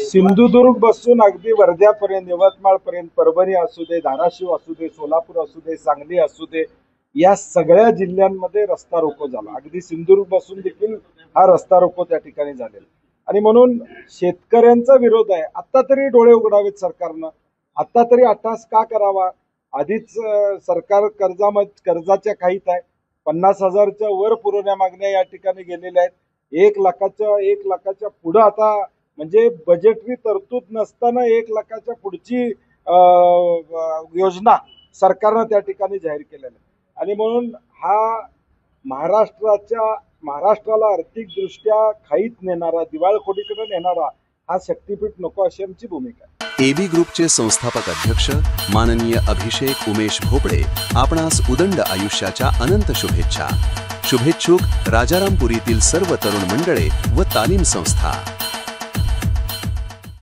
सिंधुदुर्ग बसून अगदी वर्ध्यापर्यंत, यवतमाळपर्यंत, परभणी असू दे, धाराशिव असू दे, सोलापूर असू दे, सांगली असू दे, या सगळ्या जिल्ह्यांमध्ये रस्ता रोको झाला. अगदी सिंधुदुर्ग बसून देखील हा रस्ता रोको त्या ठिकाणी झालेला. आणि म्हणून शेतकऱ्यांचा विरोध आहे. आता तरी डोळे उघडावेत सरकारनं. आता तरी अट्टास का करावा? आधीच सरकार कर्जाच्या खाईत आहे. 50,000च्या वर पुरवण्या मागण्या या ठिकाणी गेलेल्या आहेत. 1,00,000च्या पुढं आता, म्हणजे बजेटरी तरतूद नसताना 1,00,000च्या पुढची योजना सरकारनं त्या ठिकाणी जाहीर केलेल्या आहे. आणि म्हणून हा महाराष्ट्राला आर्थिकदृष्ट्या खाईत नेणारा, दिवाळखोरीकडे नेणारा हा शक्तीपीठ नको, अशी आमची भूमिका आहे. एबी ग्रुपचे संस्थापक अध्यक्ष माननीय अभिषेक उमेश भोपळे आपणास उदंड आयुष्याच्या अनंत शुभेच्छा. शुभेच्छुक राजारामपुरीतील सर्व तरुण मंडळे व तालीम संस्था.